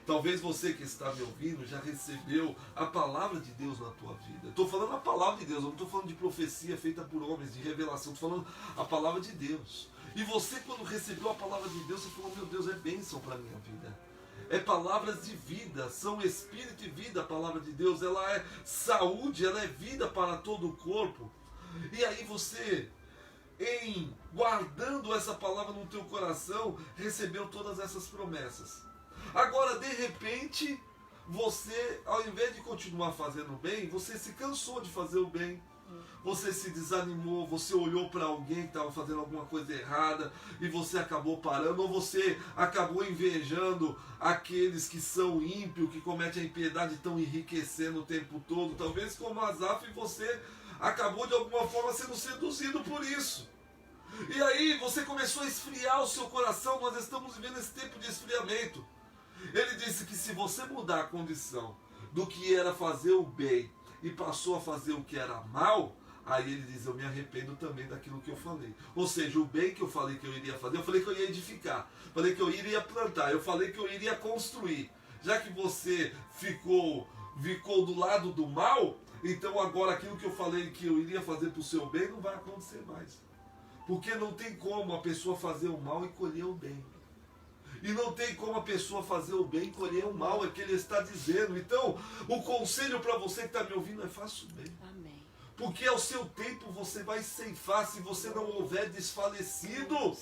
Talvez você que está me ouvindo já recebeu a palavra de Deus na tua vida. Estou falando a palavra de Deus, eu não estou falando de profecia feita por homens, de revelação, estou falando a palavra de Deus. E você, quando recebeu a palavra de Deus, você falou, meu Deus, é bênção para a minha vida. É palavras de vida, são espírito e vida. A palavra de Deus, ela é saúde, ela é vida para todo o corpo. E aí você, em guardando essa palavra no teu coração, recebeu todas essas promessas. Agora, de repente, você, ao invés de continuar fazendo o bem, você se cansou de fazer o bem. Você se desanimou, você olhou para alguém que estava fazendo alguma coisa errada e você acabou parando, ou você acabou invejando aqueles que são ímpios, que cometem a impiedade e estão enriquecendo o tempo todo. Talvez como Asaf, você acabou de alguma forma sendo seduzido por isso. E aí você começou a esfriar o seu coração. Nós estamos vivendo esse tempo de esfriamento. Ele disse que se você mudar a condição do que era fazer o bem e passou a fazer o que era mal, aí ele diz, eu me arrependo também daquilo que eu falei. Ou seja, o bem que eu falei que eu iria fazer, eu falei que eu ia edificar, falei que eu iria plantar, eu falei que eu iria construir. Já que você ficou do lado do mal, então agora aquilo que eu falei que eu iria fazer para o seu bem não vai acontecer mais. Porque não tem como a pessoa fazer o mal e colher o bem. E não tem como a pessoa fazer o bem e colher o mal, é o que ele está dizendo. Então, o conselho para você que está me ouvindo é faça o bem. Amém. Porque ao seu tempo você vai ceifar se você não houver desfalecido.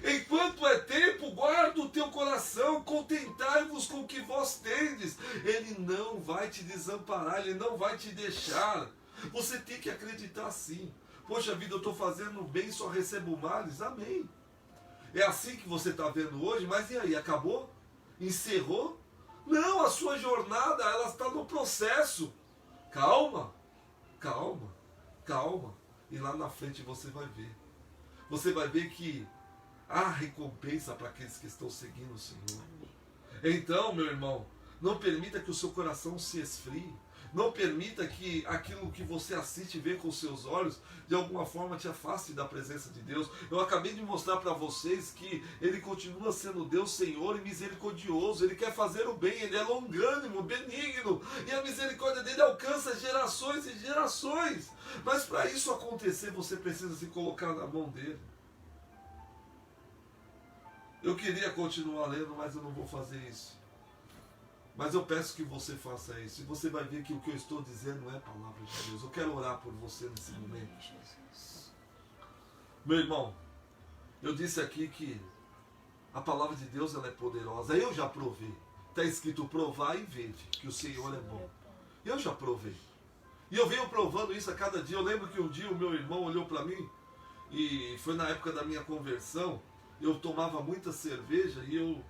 Enquanto é tempo, guarda o teu coração, contentai-vos com o que vós tendes. Ele não vai te desamparar, ele não vai te deixar. Você tem que acreditar assim. Poxa vida, eu estou fazendo bem, só recebo males. Amém. É assim que você está vendo hoje, mas e aí? Acabou? Encerrou? Não, a sua jornada, ela está no processo. Calma, calma, calma. E lá na frente você vai ver. Você vai ver que há recompensa para aqueles que estão seguindo o Senhor. Então, meu irmão, não permita que o seu coração se esfrie. Não permita que aquilo que você assiste e vê com os seus olhos, de alguma forma te afaste da presença de Deus. Eu acabei de mostrar para vocês que Ele continua sendo Deus, Senhor e misericordioso. Ele quer fazer o bem, Ele é longânimo, benigno. E a misericórdia dEle alcança gerações e gerações. Mas para isso acontecer, você precisa se colocar na mão dEle. Eu queria continuar lendo, mas eu não vou fazer isso. Mas eu peço que você faça isso. E você vai ver que o que eu estou dizendo é a palavra de Deus. Eu quero orar por você nesse momento. Meu irmão, eu disse aqui que a palavra de Deus ela é poderosa. Eu já provei. Está escrito provar e vede que o Senhor é bom. Eu já provei. E eu venho provando isso a cada dia. Eu lembro que um dia o meu irmão olhou para mim, e foi na época da minha conversão. Eu tomava muita cerveja e eu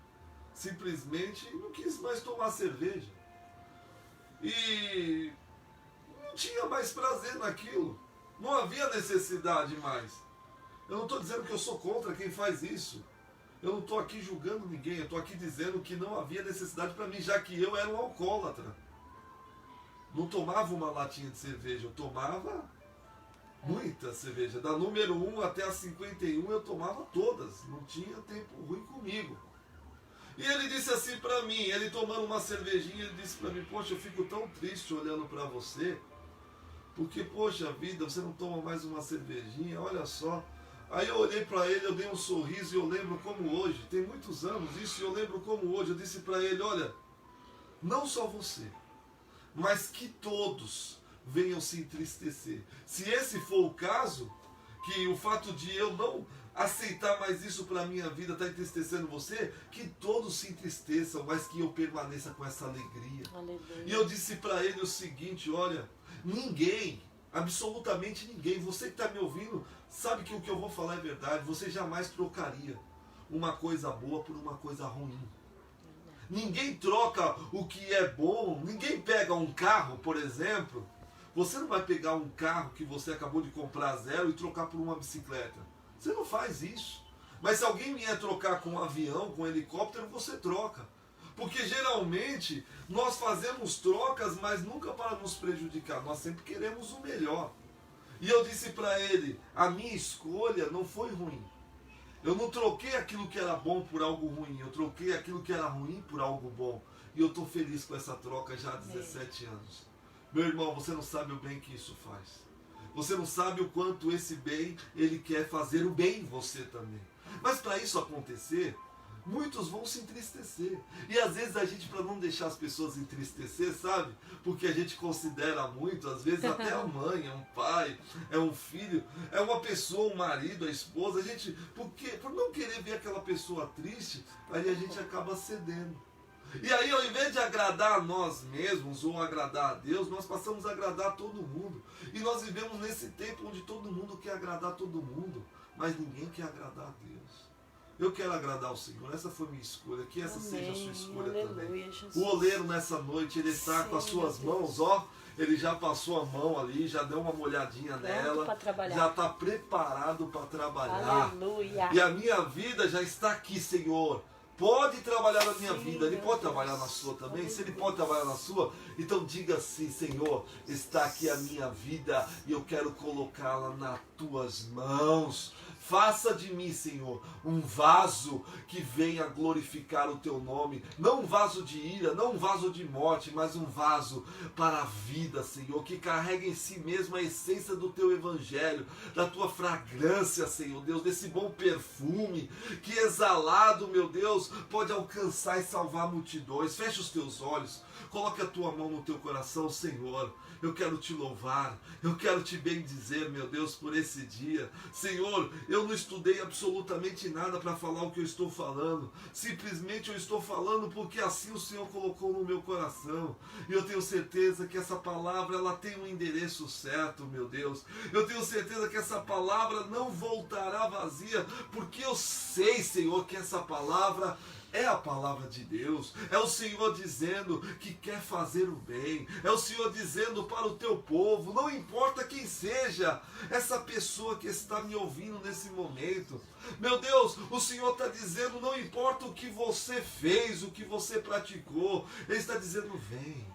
simplesmente não quis mais tomar cerveja. E não tinha mais prazer naquilo. Não havia necessidade mais. Eu não estou dizendo que eu sou contra quem faz isso. Eu não estou aqui julgando ninguém. Eu estou aqui dizendo que não havia necessidade para mim, já que eu era um alcoólatra. Não tomava uma latinha de cerveja, eu tomava muita cerveja. Da número 1 até a 51 eu tomava todas. Não tinha tempo ruim comigo. E ele disse assim para mim, ele tomando uma cervejinha, ele disse para mim, poxa, eu fico tão triste olhando para você, porque, poxa vida, você não toma mais uma cervejinha, olha só. Aí eu olhei para ele, eu dei um sorriso e eu lembro como hoje, tem muitos anos isso, e eu lembro como hoje, eu disse para ele, olha, não só você, mas que todos venham se entristecer. Se esse for o caso, que o fato de eu não aceitar mais isso para a minha vida está entristecendo você, que todos se entristeçam, mas que eu permaneça com essa alegria. Aleluia. E eu disse para ele o seguinte, olha, ninguém, absolutamente ninguém, você que está me ouvindo, sabe que o que eu vou falar é verdade, você jamais trocaria uma coisa boa por uma coisa ruim. Ninguém troca o que é bom, ninguém pega um carro, por exemplo, você não vai pegar um carro que você acabou de comprar zero e trocar por uma bicicleta. Você não faz isso. Mas se alguém vier trocar com um avião, com um helicóptero, você troca. Porque geralmente nós fazemos trocas, mas nunca para nos prejudicar. Nós sempre queremos o melhor. E eu disse para ele, a minha escolha não foi ruim. Eu não troquei aquilo que era bom por algo ruim. Eu troquei aquilo que era ruim por algo bom. E eu estou feliz com essa troca já há 17 anos. Meu irmão, você não sabe o bem que isso faz. Você não sabe o quanto esse bem, ele quer fazer o bem em você também. Mas para isso acontecer, muitos vão se entristecer. E às vezes a gente, para não deixar as pessoas entristecer, sabe? Porque a gente considera muito, às vezes até a mãe, é um pai, é um filho, é uma pessoa, um marido, a esposa, a gente, por não querer ver aquela pessoa triste, aí a gente acaba cedendo. E aí, ao invés de agradar a nós mesmos ou agradar a Deus, nós passamos a agradar todo mundo. E nós vivemos nesse tempo onde todo mundo quer agradar todo mundo, mas ninguém quer agradar a Deus. Eu quero agradar o Senhor, essa foi minha escolha, que essa seja a sua escolha. Aleluia, também. Jesus. O oleiro nessa noite, ele está com as suas mãos, ó, ele já passou a mão ali, já deu uma molhadinha nela, já está preparado para trabalhar. Aleluia. E a minha vida já está aqui, Senhor. Pode trabalhar na minha vida, ele pode trabalhar na sua também. Se ele pode trabalhar na sua, então diga assim, Senhor, está aqui a minha vida e eu quero colocá-la nas tuas mãos. Faça de mim, Senhor, um vaso que venha glorificar o teu nome. Não um vaso de ira, não um vaso de morte, mas um vaso para a vida, Senhor, que carrega em si mesmo a essência do teu evangelho, da tua fragrância, Senhor Deus, desse bom perfume que exalado, meu Deus, pode alcançar e salvar multidões. Fecha os teus olhos, coloque a tua mão no teu coração, Senhor. Eu quero te louvar, eu quero te bendizer, meu Deus, por esse dia. Senhor, eu não estudei absolutamente nada para falar o que eu estou falando. Simplesmente eu estou falando porque assim o Senhor colocou no meu coração. E eu tenho certeza que essa palavra, ela tem um endereço certo, meu Deus. Eu tenho certeza que essa palavra não voltará vazia, porque eu sei, Senhor, que essa palavra é a palavra de Deus, é o Senhor dizendo que quer fazer o bem, é o Senhor dizendo para o teu povo, não importa quem seja essa pessoa que está me ouvindo nesse momento, meu Deus, o Senhor está dizendo, não importa o que você fez, o que você praticou, Ele está dizendo, vem.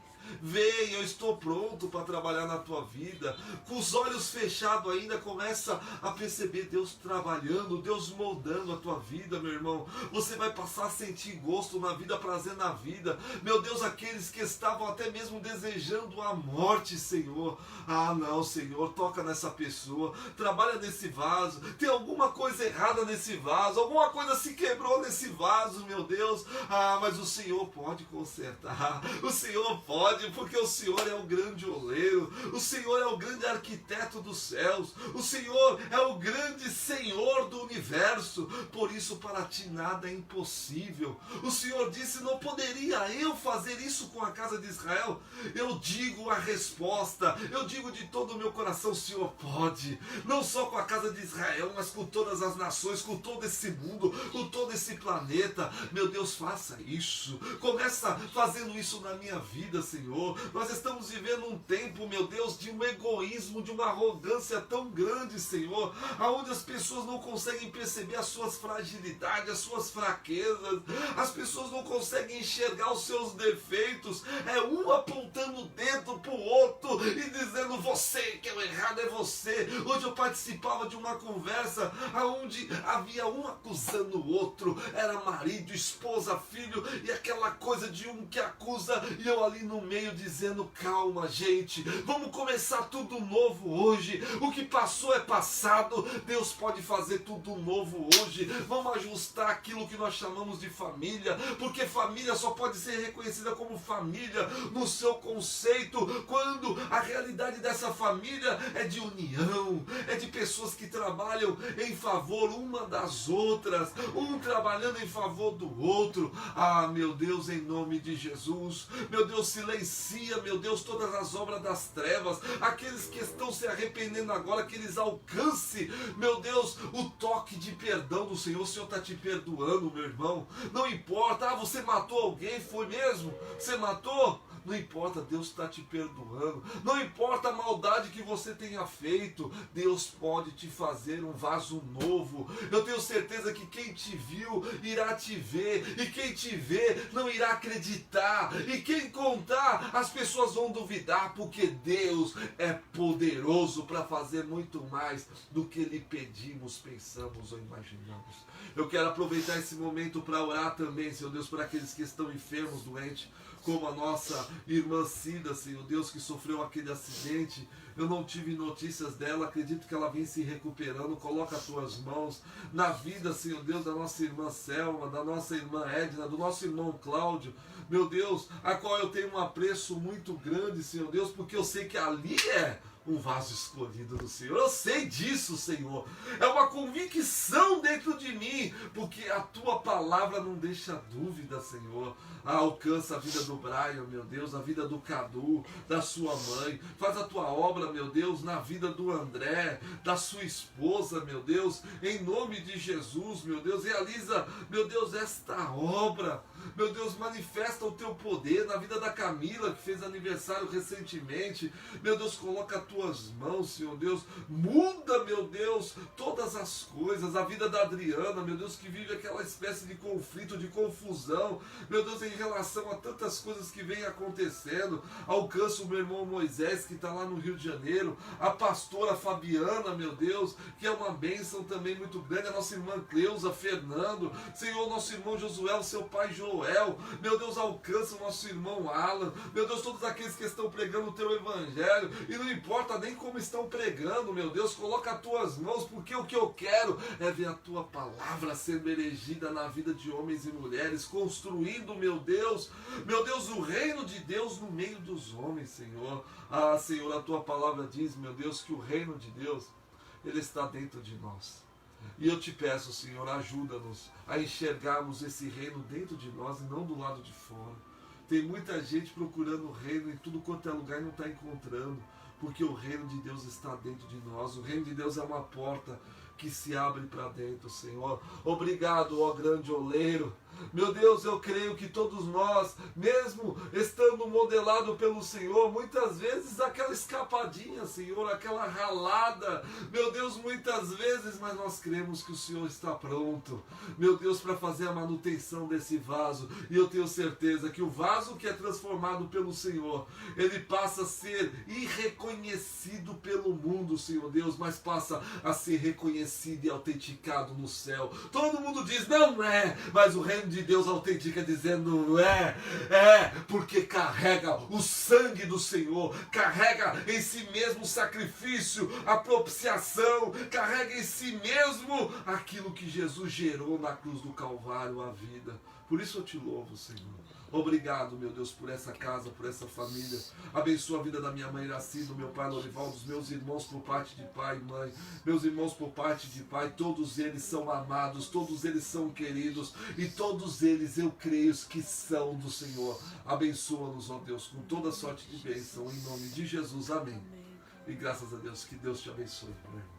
Vem, eu estou pronto para trabalhar na tua vida. Com os olhos fechados ainda, começa a perceber Deus trabalhando, Deus moldando a tua vida, meu irmão. Você vai passar a sentir gosto na vida, prazer na vida. Meu Deus, aqueles que estavam até mesmo desejando a morte, Senhor. Ah, não, Senhor, toca nessa pessoa, trabalha nesse vaso. Tem alguma coisa errada nesse vaso, alguma coisa se quebrou nesse vaso, meu Deus. Ah, mas o Senhor pode consertar, o Senhor pode, porque o Senhor é o grande oleiro, o Senhor é o grande arquiteto dos céus, o Senhor é o grande Senhor do universo, por isso para ti nada é impossível. O Senhor disse, não poderia eu fazer isso com a casa de Israel? Eu digo a resposta, eu digo de todo o meu coração, o Senhor pode, não só com a casa de Israel, mas com todas as nações, com todo esse mundo, com todo esse planeta. Meu Deus, faça isso, começa fazendo isso na minha vida, Senhor. Senhor. Nós estamos vivendo um tempo, meu Deus, de um egoísmo, de uma arrogância tão grande, Senhor, aonde as pessoas não conseguem perceber as suas fragilidades, as suas fraquezas, as pessoas não conseguem enxergar os seus defeitos, é um apontando o dedo para o outro e dizendo: você que é o errado, é você. Hoje eu participava de uma conversa onde havia um acusando o outro, era marido, esposa, filho, e aquela coisa de um que acusa, e eu ali no meio dizendo: calma, gente, vamos começar tudo novo hoje, o que passou é passado, Deus pode fazer tudo novo hoje, vamos ajustar aquilo que nós chamamos de família, porque família só pode ser reconhecida como família no seu conceito quando a realidade dessa família é de união, é de pessoas que trabalham em favor uma das outras, um trabalhando em favor do outro. Ah, meu Deus, em nome de Jesus, meu Deus, silencia, meu Deus, todas as obras das trevas, aqueles que estão se arrependendo agora, que eles alcancem, meu Deus, o toque de perdão do Senhor. O Senhor está te perdoando, meu irmão, não importa. Ah, você matou alguém, foi mesmo? Você matou? Não importa, Deus está te perdoando. Não importa a maldade que você tenha feito, Deus pode te fazer um vaso novo. Eu tenho certeza que quem te viu irá te ver, e quem te vê não irá acreditar, e quem contar, as pessoas vão duvidar, porque Deus é poderoso para fazer muito mais do que lhe pedimos, pensamos ou imaginamos. Eu quero aproveitar esse momento para orar também, Senhor Deus, por aqueles que estão enfermos, doentes, como a nossa irmã Cida, Senhor Deus, que sofreu aquele acidente. Eu não tive notícias dela, acredito que ela vem se recuperando. Coloca as tuas mãos na vida, Senhor Deus, da nossa irmã Selma, da nossa irmã Edna, do nosso irmão Cláudio, meu Deus, a qual eu tenho um apreço muito grande, Senhor Deus, porque eu sei que ali é um vaso escolhido do Senhor. Eu sei disso, Senhor. É uma convicção dentro de mim, porque a tua palavra não deixa dúvida, Senhor. Alcança a vida do Brian, meu Deus, a vida do Cadu, da sua mãe. Faz a tua obra, meu Deus, na vida do André, da sua esposa, meu Deus, em nome de Jesus, meu Deus. Realiza, meu Deus, esta obra. Meu Deus, manifesta o teu poder na vida da Camila, que fez aniversário recentemente. Meu Deus, coloca as tuas mãos, Senhor Deus. Muda, meu Deus, todas as coisas. A vida da Adriana, meu Deus, que vive aquela espécie de conflito, de confusão, meu Deus, em relação a tantas coisas que vem acontecendo. Alcança o meu irmão Moisés, que está lá no Rio de Janeiro. A pastora Fabiana, meu Deus, que é uma bênção também muito grande. A nossa irmã Cleusa, Fernando. Senhor, nosso irmão Josué, o seu pai Joel. Meu Deus, alcança o nosso irmão Alan. Meu Deus, todos aqueles que estão pregando o teu evangelho, e não importa nem como estão pregando, meu Deus, coloca as tuas mãos, porque o que eu quero é ver a tua palavra sendo erigida na vida de homens e mulheres, construindo, meu Deus, o reino de Deus no meio dos homens, Senhor. Ah, Senhor, a tua palavra diz, meu Deus, que o reino de Deus, ele está dentro de nós. E eu te peço, Senhor, ajuda-nos a enxergarmos esse reino dentro de nós e não do lado de fora. Tem muita gente procurando o reino em tudo quanto é lugar e não está encontrando, porque o reino de Deus está dentro de nós. O reino de Deus é uma porta que se abre para dentro, Senhor. Obrigado, ó grande oleiro. Meu Deus, eu creio que todos nós, mesmo estando modelado pelo Senhor, muitas vezes aquela escapadinha, Senhor, aquela ralada, meu Deus, muitas vezes, mas nós cremos que o Senhor está pronto, meu Deus, para fazer a manutenção desse vaso. E eu tenho certeza que o vaso que é transformado pelo Senhor, ele passa a ser irreconhecido pelo mundo, Senhor Deus, mas passa a ser reconhecido e autenticado no céu. Todo mundo diz, não é, mas o reino de Deus autentica dizendo porque carrega o sangue do Senhor, carrega em si mesmo o sacrifício, a propiciação, carrega em si mesmo aquilo que Jesus gerou na cruz do Calvário, a vida. Por isso eu te louvo, Senhor. Obrigado, meu Deus, por essa casa, por essa família. Abençoa a vida da minha mãe Iraci, do meu pai Lorival, dos meus irmãos por parte de pai e mãe, meus irmãos por parte de pai. Todos eles são amados, todos eles são queridos, e todos eles eu creio que são do Senhor. Abençoa-nos, ó Deus, com toda sorte de bênção, em nome de Jesus. Amém. E graças a Deus, que Deus te abençoe, meu irmão.